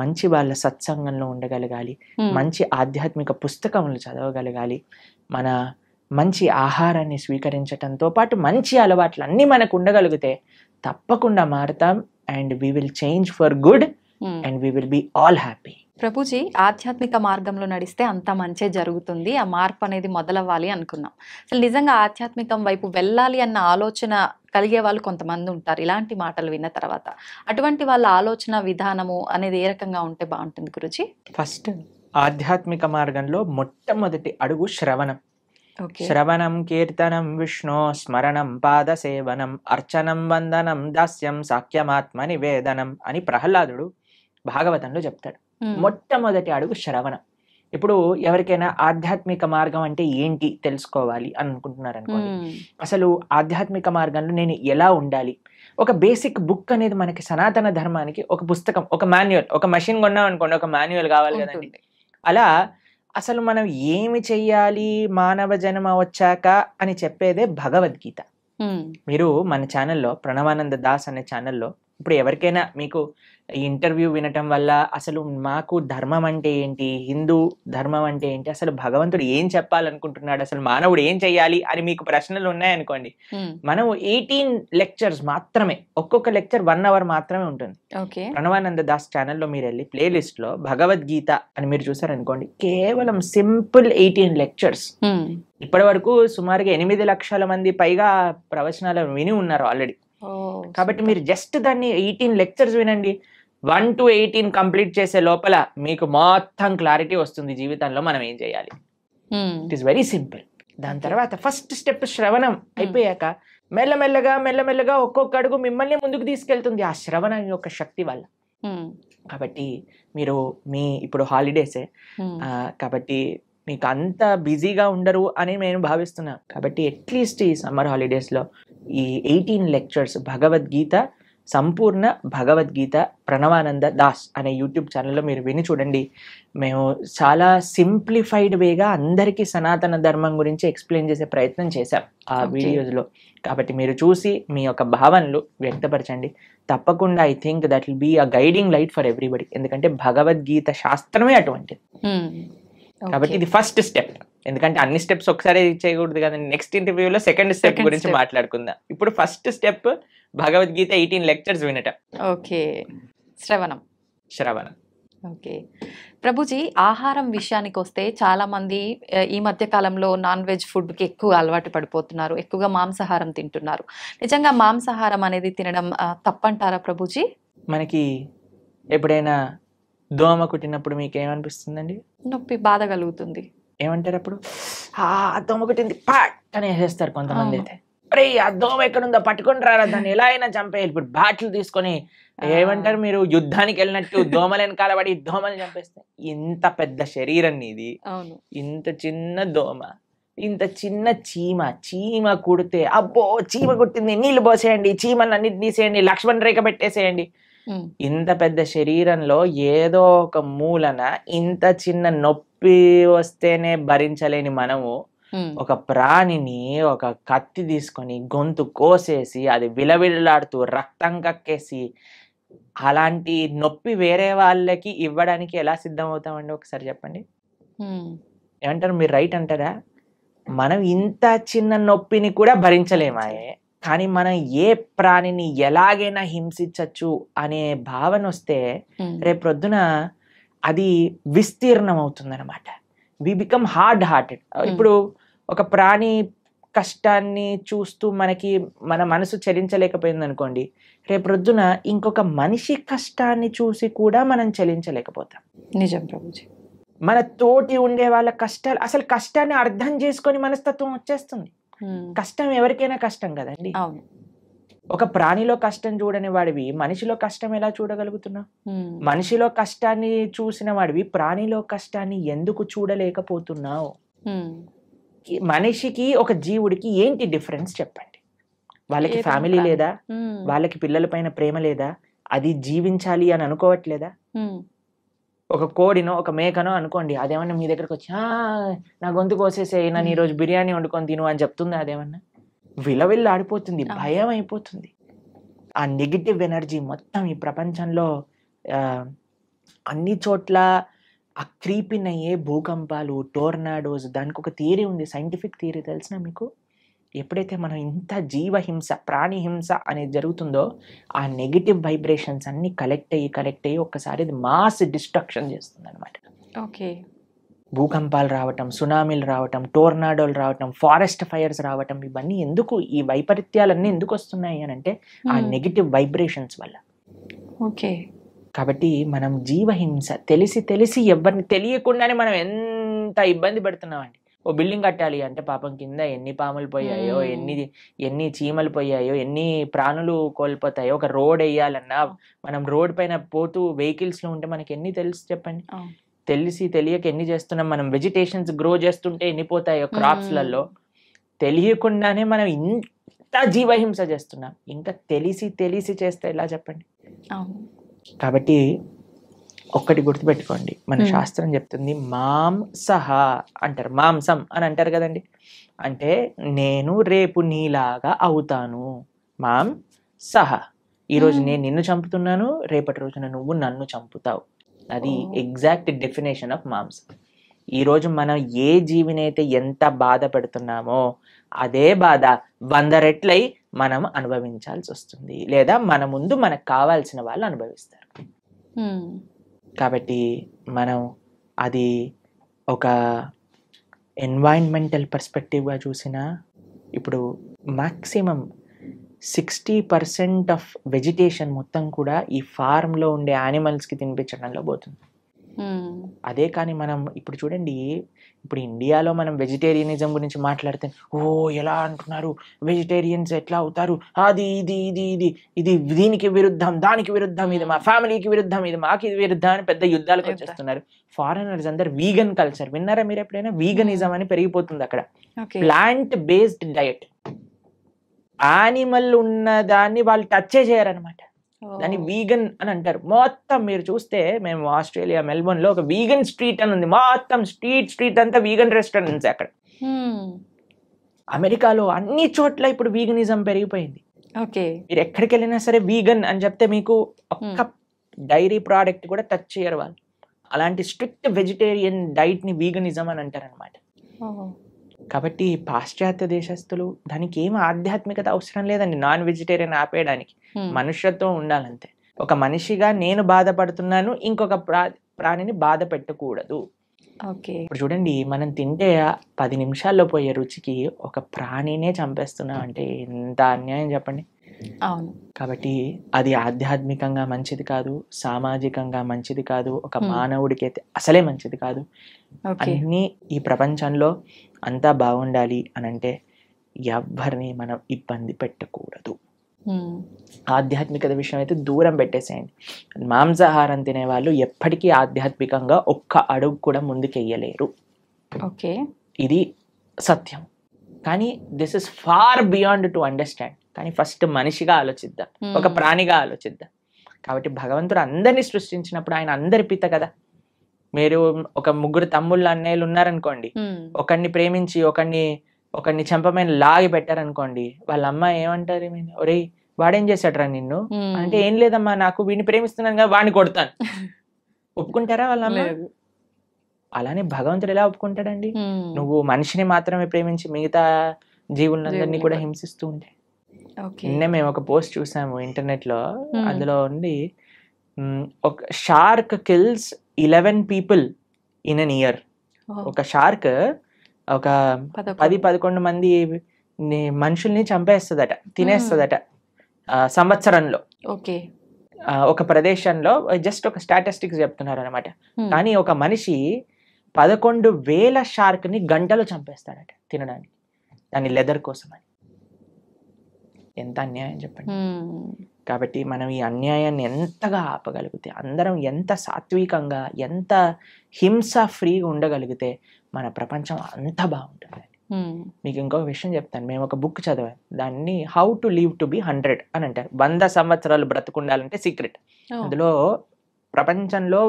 మంచి వాళ్ళ సత్సంగంలో ఉండగలగాలి, మంచి ఆధ్యాత్మిక పుస్తకములు చదవగలగాలి, మన మంచి ఆహారాన్ని స్వీకరించటంతో పాటు మంచి అలవాట్లు అన్నీ మనకు ఉండగలిగితే తప్పకుండా మారుతాం. And we will change for good and we will be all happy. ప్రభుజీ, ఆధ్యాత్మిక మార్గంలో నడిస్తే అంత మంచే జరుగుతుంది, ఆ మార్పు అనేది మొదలవ్వాలి అనుకున్నాం. అసలు నిజంగా ఆధ్యాత్మికం వైపు వెళ్ళాలి అన్న ఆలోచన కలిగే వాళ్ళు కొంతమంది ఉంటారు ఇలాంటి మాటలు విన్న తర్వాత. అటువంటి వాళ్ళ ఆలోచన విధానము అనేది ఏ రకంగా ఉంటే బాగుంటుంది గురుజీ? ఫస్ట్, ఆధ్యాత్మిక మార్గంలో మొట్టమొదటి అడుగు శ్రవణం. ఓకే. శ్రవణం కీర్తనం విష్ణు స్మరణం పాద సేవనం అర్చనం వందనం దాస్యం సాఖ్యమాత్మ నివేదనం అని ప్రహ్లాదుడు భాగవతంలో చెప్తాడు. మొట్టమొదటి అడుగు శ్రవణం. ఇప్పుడు ఎవరికైనా ఆధ్యాత్మిక మార్గం అంటే ఏంటి తెలుసుకోవాలి అని అనుకుంటున్నారు అనుకోండి, అసలు ఆధ్యాత్మిక మార్గంలో నేను ఎలా ఉండాలి, ఒక బేసిక్ బుక్ అనేది మనకి సనాతన ధర్మానికి ఒక పుస్తకం, ఒక మాన్యువల్, ఒక మెషిన్ కొన్నాం అనుకోండి, ఒక మాన్యువల్ కావాలి కదండి. అలా అసలు మనం ఏమి చెయ్యాలి మానవ జన్మ వచ్చాక అని చెప్పేదే భగవద్గీత. మీరు మన ఛానల్లో, ప్రణవానంద దాస్ అనే ఛానల్లో, ఇప్పుడు ఎవరికైనా మీకు ఈ ఇంటర్వ్యూ వినటం వల్ల అసలు మాకు ధర్మం అంటే ఏంటి, హిందూ ధర్మం అంటే ఏంటి, అసలు భగవంతుడు ఏం చెప్పాలనుకుంటున్నాడు, అసలు మానవుడు ఏం చెయ్యాలి అని మీకు ప్రశ్నలు ఉన్నాయనుకోండి, మనం 18 lectures మాత్రమే, ఒక్కొక్క లెక్చర్ 1 hour మాత్రమే ఉంటుంది. ప్రణవానంద దాస్ ఛానల్లో మీరు వెళ్ళి ప్లేలిస్ట్ లో భగవద్గీత అని మీరు చూసారనుకోండి, కేవలం సింపుల్ 18 lectures. ఇప్పటి వరకు సుమారుగా 8 లక్షల మంది పైగా ప్రవచనాలు విని ఉన్నారు ఆల్రెడీ. కాబట్టి మీరు జస్ట్ దాన్ని 18 lectures వినండి, 1 to 18 కంప్లీట్ చేసే లోపల మీకు మొత్తం క్లారిటీ వస్తుంది జీవితంలో మనం ఏం చేయాలి. It is very simple. దాని తర్వాత ఫస్ట్ స్టెప్ శ్రవణం అయిపోయాక మెల్లమెల్లగా ఒక్కొక్క అడుగు మిమ్మల్ని ముందుకు తీసుకెళ్తుంది ఆ శ్రవణం యొక్క శక్తి వల్ల. కాబట్టి మీరు ఇప్పుడు హాలిడేసే కాబట్టి మీకు అంత బిజీగా ఉండరు అని నేను భావిస్తున్నాను. కాబట్టి అట్లీస్ట్ ఈ సమ్మర్ హాలిడేస్లో ఈ 18 lectures భగవద్గీత, సంపూర్ణ భగవద్గీత ప్రణవానంద దాస్ అనే యూట్యూబ్ ఛానల్లో మీరు విని చూడండి. మేము చాలా సింప్లిఫైడ్ వేగా అందరికీ సనాతన ధర్మం గురించి ఎక్స్ప్లెయిన్ చేసే ప్రయత్నం చేశాం ఆ వీడియోస్లో. కాబట్టి మీరు చూసి మీ యొక్క భావనలు వ్యక్తపరచండి. తప్పకుండా I think that will be a guiding light for everybody. ఎందుకంటే భగవద్గీత శాస్త్రమే అటువంటిది. కాబట్టి ఇది ఫస్ట్ స్టెప్. ఎందుకంటే అన్ని స్టెప్స్ ఒకసారి చేయకూడదు కదండి. నెక్స్ట్ ఇంటర్వ్యూలో సెకండ్ స్టెప్ గురించి మాట్లాడుకుందాం. ఇప్పుడు ఫస్ట్ స్టెప్ భగవద్గీత 18 lectures వినటం. ఓకే. శ్రవణం. ఓకే. ప్రభుజీ, ఆహారం విషయానికి వస్తే చాలా మంది ఈ మధ్య కాలంలో నాన్ వెజ్ ఫుడ్కి ఎక్కువ అలవాటు పడిపోతున్నారు, ఎక్కువగా మాంసాహారం తింటున్నారు. నిజంగా మాంసాహారం అనేది తినడం తప్పంటారా ప్రభుజీ? మనకి ఎప్పుడైనా దోమ కుట్టినప్పుడు మీకు ఏమనిపిస్తుందండి? నొప్పి, బాధ కలుగుతుంది. ఏమంటారు అప్పుడు? దోమ కుట్టింది పాట్ అని వేసేస్తారు కొంతమంది. అయితే అరే ఆ దోమ ఎక్కడుందో పట్టుకొని రారా, దాన్ని ఎలా అయినా చంపేయాలి. ఇప్పుడు బ్యాట్లు తీసుకొని ఏమంటారు, మీరు యుద్ధానికి వెళ్ళినట్టు దోమలు వెనకాల పడి దోమలు చంపేస్తాయి. ఇంత పెద్ద శరీరం ఇది, ఇంత చిన్న దోమ, ఇంత చిన్న చీమ కుడితే అబ్బో చీమ కుట్టింది, నీళ్లు పోసేయండి, చీమలు అన్నిటి తీసేయండి, లక్ష్మణ్ రేఖ పెట్టేసేయండి. ఇంత పెద్ద శరీరంలో ఏదో ఒక మూలన ఇంత చిన్న నొప్పి వస్తేనే భరించలేని మనము ఒక ప్రాణిని ఒక కత్తి తీసుకొని గొంతు కోసేసి అది విలవిల్లాడుతూ రక్తం కక్కేసి అలాంటి నొప్పి వేరే వాళ్ళకి ఇవ్వడానికి ఎలా సిద్ధం అవుతామండి ఒకసారి చెప్పండి. ఏమంటారు, మీరు రైట్ అంటారా? మనం ఇంత చిన్న నొప్పిని కూడా భరించలేమాయే, కానీ మనం ఏ ప్రాణిని ఎలాగైనా హింసించచ్చు అనే భావన వస్తే రేపొద్దున అది విస్తీర్ణం అవుతుందన్నమాట. We become hard hearted. ఇప్పుడు ఒక ప్రాణి కష్టాన్ని చూస్తూ మన మనసు చలించలేకపోయింది అనుకోండి, రేపొద్దున ఇంకొక మనిషి కష్టాన్ని చూసి కూడా మనం చలించలేకపోతాం. నిజం ప్రభుజీ. మన తోటి ఉండే వాళ్ళ కష్టాలు, అసలు కష్టాన్ని అర్థం చేసుకొని మనస్తత్వం వచ్చేస్తుంది. కష్టం ఎవరికైనా కష్టం కదండి. అవును. ఒక ప్రాణిలో కష్టం చూడని వాడివి మనిషిలో కష్టం ఎలా చూడగలుగుతున్నావు? మనిషిలో కష్టాన్ని చూసిన వాడివి ప్రాణిలో కష్టాన్ని ఎందుకు చూడలేకపోతున్నావు? మనిషికి ఒక జీవుడికి ఏంటి డిఫరెన్స్ చెప్పండి? వాళ్ళకి ఫ్యామిలీ లేదా? వాళ్ళకి పిల్లల పైన ప్రేమ లేదా? అది జీవించాలి అని అనుకోవట్లేదా? ఒక కోడినో ఒక మేకనో అనుకోండి, అదేమన్నా మీ దగ్గరకు వచ్చి నా గొంతు కోసేసేయి, నన్ను ఈరోజు బిర్యానీ వండుకొని తిను అని చెప్తుందా? అదేమన్నా విలవిల్లు ఆడిపోతుంది, భయం అయిపోతుంది. ఆ నెగిటివ్ ఎనర్జీ మొత్తం ఈ ప్రపంచంలో అన్ని చోట్ల ఆ క్రీపిన్ అయ్యే భూకంపాలు, టోర్నాడోస్, దానికి ఒక థియరీ ఉంది, సైంటిఫిక్ థియరీ తెలిసిన మీకు? ఎప్పుడైతే మనం ఇంత జీవహింస, ప్రాణి హింస అనేది జరుగుతుందో, ఆ నెగిటివ్ వైబ్రేషన్స్ అన్ని కలెక్ట్ అయ్యి ఒక్కసారి ఇది మాస్ డిస్ట్రక్షన్ చేస్తుంది అనమాట. ఓకే. భూకంపాలు రావటం, సునామీలు రావటం, టోర్నాడోలు రావటం, ఫారెస్ట్ ఫైర్స్ రావటం, ఇవన్నీ ఎందుకు, ఈ వైపరీత్యాలన్నీ ఎందుకు వస్తున్నాయి అని అంటే ఆ నెగిటివ్ వైబ్రేషన్స్ వల్ల. ఓకే. కాబట్టి మనం జీవహింస తెలిసి ఎవరిని తెలియకుండానే మనం ఎంత ఇబ్బంది పెడుతున్నామండి. ఓ బిల్డింగ్ కట్టాలి అంటే పాపం కింద ఎన్ని పాములు పోయాయో, ఎన్ని చీమలు పోయాయో, ఎన్ని ప్రాణులు కోల్పోతాయో. ఒక రోడ్ వేయాలన్నా, మనం రోడ్ పైన పోతూ వెహికల్స్ లో ఉంటే మనకి ఎన్ని తెలుసు చెప్పండి? తెలియక ఎన్ని చేస్తున్నాం. మనం వెజిటేషన్స్ గ్రో చేస్తుంటే ఎన్ని పోతాయో క్రాప్స్లలో. తెలియకుండానే మనం ఇంత జీవహింస చేస్తున్నాం. ఇంకా తెలిసి చేస్తే ఎలా చెప్పండి? కాబట్టి ఒక్కటి గుర్తుపెట్టుకోండి, మన శాస్త్రం చెప్తుంది మాంసహ అంటారు, మాంసం అని అంటారు కదండి. అంటే నేను రేపు నీలాగా అవుతాను. మాంసహ, ఈరోజు నేను నిన్ను చంపుతున్నాను, రేపటి రోజున నువ్వు నన్ను చంపుతావు. అది ఎగ్జాక్ట్ డెఫినేషన్ ఆఫ్ మాంసం. ఈరోజు మనం ఏ జీవినైతే ఎంత బాధ పెడుతున్నామో అదే బాధ 100 రెట్లై మనం అనుభవించాల్సి వస్తుంది, లేదా మన ముందు మనకు కావాల్సిన వాళ్ళు అనుభవిస్తారు. కాబట్టి మనం అది ఒక ఎన్వైరన్మెంటల్ పర్స్పెక్టివ్గా చూసినా, ఇప్పుడు మ్యాక్సిమం 60% ఆఫ్ వెజిటేషన్ మొత్తం కూడా ఈ ఫార్మ్లో ఉండే యానిమల్స్కి తినిపించడంలో పోతుంది. అదే కానీ మనం ఇప్పుడు చూడండి, ఇప్పుడు ఇండియాలో మనం వెజిటేరియనిజం గురించి మాట్లాడితే ఎలా అంటున్నారు, వెజిటేరియన్స్ ఎట్లా అవుతారు, అది ఇది ఇది ఇది ఇది దీనికి విరుద్ధం, దానికి విరుద్ధం, ఇది మా ఫ్యామిలీకి విరుద్ధం, ఇది మాకు ఇది విరుద్ధం అని పెద్ద యుద్ధాలకు వచ్చేస్తున్నారు. ఫారినర్స్ అందరు వీగన్ కల్చర్ విన్నారా మీరు ఎప్పుడైనా? వీగనిజం అని పెరిగిపోతుంది అక్కడ. ప్లాంట్ బేస్డ్ డయట్, యానిమల్ ఉన్న దాన్ని వాళ్ళు టచ్ చేయరనమాట, దాన్ని వీగన్ అని అంటారు. మొత్తం మీరు చూస్తే, మేము ఆస్ట్రేలియా మెల్బోర్న్ లో ఒక వీగన్ స్ట్రీట్ అని ఉంది, మొత్తం స్ట్రీట్ అంతా వీగన్ రెస్టారెంట్స్ అక్కడ. అమెరికాలో అన్ని చోట్ల ఇప్పుడు వీగనిజం పెరిగిపోయింది. మీరు ఎక్కడికి వెళ్ళినా సరే వీగన్ అని చెప్తే మీకు ఒక్క డైరీ ప్రోడక్ట్ కూడా టచ్ చేయరు వాళ్ళు. అలాంటి స్ట్రిక్ట్ వెజిటేరియన్ డైట్ ని వీగనిజం అని అంటారు అనమాట. కాబట్టి పాశ్చాత్య దేశస్తులు, దానికి ఏం ఆధ్యాత్మికత అవసరం లేదండి. నాన్ వెజిటేరియన్ ఆపేయడానికి మనుష్యత్వం ఉండాలంతే. ఒక మనిషిగా నేను బాధపడుతున్నాను, ఇంకొక ప్రాణిని బాధ పెట్టకూడదు. ఇప్పుడు చూడండి, మనం తింటే 10 నిమిషాల్లో పోయే రుచికి ఒక ప్రాణినే చంపేస్తున్నాం అంటే ఎంత అన్యాయం చెప్పండి. అవును. కాబట్టి అది ఆధ్యాత్మికంగా మంచిది కాదు, సామాజికంగా మంచిది కాదు, ఒక మానవుడికి అయితే అసలే మంచిది కాదు. అన్ని ఈ ప్రపంచంలో అంతా బాగుండాలి అని అంటే ఎవరిని మనం ఇబ్బంది పెట్టకూడదు. ఆధ్యాత్మికత విషయం అయితే దూరం పెట్టేసేయండి. మాంసాహారం తినే వాళ్ళు ఎప్పటికీ ఆధ్యాత్మికంగా ఒక్క అడుగు కూడా ముందుకెయ్యలేరు. ఇది సత్యం. కానీ this is far beyond to understand. కానీ ఫస్ట్ మనిషిగా ఆలోచిద్దాం, ఒక ప్రాణిగా ఆలోచిద్దాం. కాబట్టి భగవంతుడు అందరినీ సృష్టించినప్పుడు ఆయన అందరి పిత కదా. మీరు ఒక 3 తమ్ముళ్ళు అన్నయ్యలు ఉన్నారనుకోండి, ఒకరిని ప్రేమించి ఒకరిని చెంపమైన లాగి పెట్టారనుకోండి, వాళ్ళ అమ్మ ఏమంటారు, ఒరేయ్ వాడేం చేశాడరా నిన్ను అంటే, ఏం లేదమ్మా, నాకు వీడిని ప్రేమిస్తున్నాను కదా, వాడిని కొడతాను. ఒప్పుకుంటారా వాళ్ళమ్మ? లేదు. అలానే భగవంతుడు ఎలా ఒప్పుకుంటాడండి? నువ్వు మనిషిని మాత్రమే ప్రేమించి మిగతా జీవులందరినీ కూడా హింసిస్తూ ఉంటే. నిన్నే మేము ఒక పోస్ట్ చూసాము ఇంటర్నెట్ లో, అందులో ఉంది ఒక shark kills 11 people in an year. ఒక షార్క్ ఒక 10-11 మంది మనుషుల్ని చంపేస్తుందట, తినేస్తుందట సంవత్సరంలో. ఒక ప్రదేశంలో జస్ట్ ఒక స్టాటిస్టిక్స్ చెప్తున్నారు అనమాట. కానీ ఒక మనిషి 11,000 షార్క్ ని గంటలో చంపేస్తాడట తినడానికి, దాని లెదర్ కోసం అని. ఎంత అన్యాయం చెప్పండి. కాబట్టి మనం ఈ అన్యాయాన్ని ఎంతగా ఆపగలిగితే, అందరం ఎంత సాత్వికంగా, ఎంత హింస ఫ్రీగా ఉండగలిగితే మన ప్రపంచం అంత బాగుంటుంది. మీకు ఇంకొక విషయం చెప్తాను. మేము ఒక బుక్ చదివాం, దాన్ని how to live to be 100 అని అంటారు. 100 సంవత్సరాలు బ్రతుకుండాలంటే సీక్రెట్. అందులో ప్రపంచంలో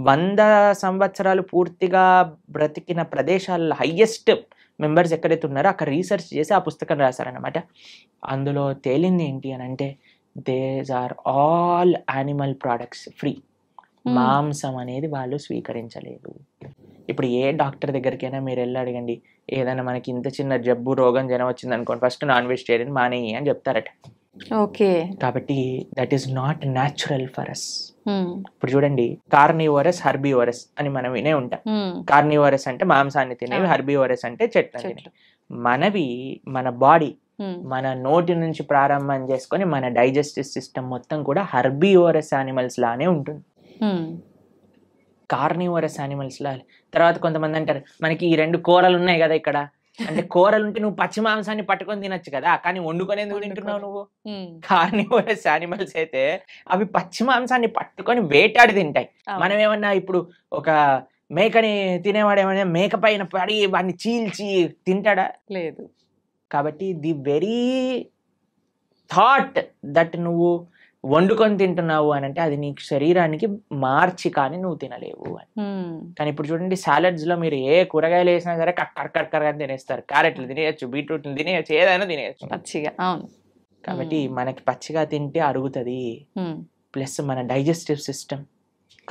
100 సంవత్సరాలు పూర్తిగా బ్రతికిన ప్రదేశాల్లో హైయెస్ట్ మెంబర్స్ ఎక్కడైతే ఉన్నారో అక్కడ రీసెర్చ్ చేసి ఆ పుస్తకం రాశారనమాట. అందులో తేలింది ఏంటి అని అంటే, these are all animal products free. మాంసం అనేది వాళ్ళు స్వీకరించలేదు. ఇప్పుడు ఏ డాక్టర్ దగ్గరికైనా మీరు వెళ్ళి అడగండి, ఏదైనా మనకి ఇంత చిన్న జబ్బు, రోగం, జనం వచ్చింది అనుకోండి, ఫస్ట్ నాన్ వెజిటేరియన్ మానేయి అని చెప్తారట. కాబట్టి that is not natural for us. ఇప్పుడు చూడండి, కార్నివోరస్, హర్బివోరస్ అని మనం వినే ఉంటాం. కార్నివోరస్ అంటే మాంసాన్ని తినేవి, హర్బివోరస్ అంటే చెట్లు తినేవి. మనవి, మన బాడీ మన నోటి నుంచి ప్రారంభం చేసుకొని మన డైజెస్టివ్ సిస్టమ్ మొత్తం కూడా హర్బివోరస్ యానిమల్స్ లానే ఉంటుంది, కార్నివోరస్ యానిమల్స్ లా. తర్వాత కొంతమంది అంటారు, మనకి ఈ 2 కూరలు ఉన్నాయి కదా ఇక్కడ, అంటే కూరలు ఉంటే నువ్వు పచ్చి మాంసాన్ని పట్టుకొని తినొచ్చు కదా, కానీ వండుకొని ఎందుకు తింటున్నావు నువ్వు? కార్నివోరస్ యానిమల్స్ అయితే అవి పచ్చి మాంసాన్ని పట్టుకొని వేటాడి తింటాయి. మనం ఏమన్నా ఇప్పుడు ఒక మేకని తినేవాడు ఏమన్నా మేక పైన పడి వాడిని చీల్చి తింటాడా? లేదు. కాబట్టి ది వెరీ థాట్ దట్ నువ్వు వండుకొని తింటున్నావు అని అంటే అది నీ శరీరానికి మార్చి కానీ నువ్వు తినలేవు అని. కానీ ఇప్పుడు చూడండి, సాలడ్స్ లో మీరు ఏ కూరగాయలు వేసినా సరే కక్కర్ అని తినేస్తారు. క్యారెట్లు తినేయచ్చు, బీట్రూట్లు తినేయచ్చు, ఏదైనా తినేయచ్చు పచ్చిగా. అవును. కాబట్టి మనకి పచ్చిగా తింటే అరుగుతుంది. ప్లస్ మన digestive system,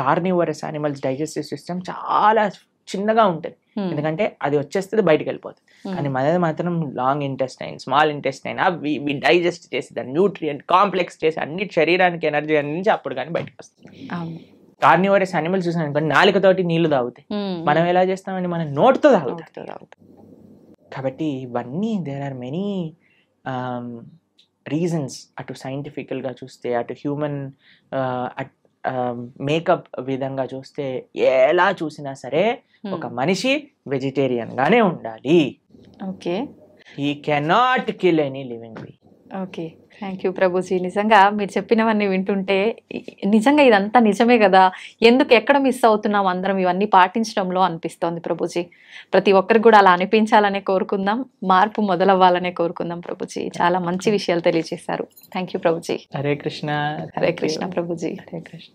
carnivorous animals digestive system చాలా చిన్నగా ఉంటుంది, ఎందుకంటే అది వచ్చేస్తుంది బయటకు వెళ్ళిపోతుంది. కానీ మనది మాత్రం లాంగ్ ఇంటెస్టైన్, స్మాల్ ఇంటెస్టైన్, అవి డైజెస్ట్ చేసి దాన్ని న్యూట్రియంట్ కాంప్లెక్స్ చేసి అన్ని శరీరానికి ఎనర్జీ అందించి అప్పుడు కానీ బయటకు వస్తుంది. కార్నివోరస్ యానిమల్స్ చూసాను అనుకోండి, నాలుకతోటి నీళ్లు తాగుతాయి. మనం ఎలా చేస్తామండి? మనం నోటితో తాగుతాం. కాబట్టి ఇవన్నీ దేర్ ఆర్ మెనీ రీజన్స్. అటు సైంటిఫికల్గా చూస్తే, అటు హ్యూమన్ మేకప్ విధంగా చూస్తే, ఎలా చూసినా సరే ఒక మనిషి వెజిటేరియన్ గానే ఉండాలి. He cannot kill any living being. Okay, thank you Prabhuji. నిజంగా మీరు చెప్పినవన్నీ వింటుంటే నిజంగా ఇదంతా నిజమే కదా, ఎందుకు ఎక్కడ మిస్ అవుతున్నాం అందరం ఇవన్నీ పాటించడంలో అనిపిస్తోంది ప్రభుజీ. ప్రతి ఒక్కరికి కూడా అలా అనిపించాలనే కోరుకుందాం, మార్పు మొదలవ్వాలనే కోరుకుందాం ప్రభుజీ. చాలా మంచి విషయాలు తెలియజేశారు. Thank you Prabhuji. హరే కృష్ణ. హరే కృష్ణ ప్రభుజీ. హరే కృష్ణ.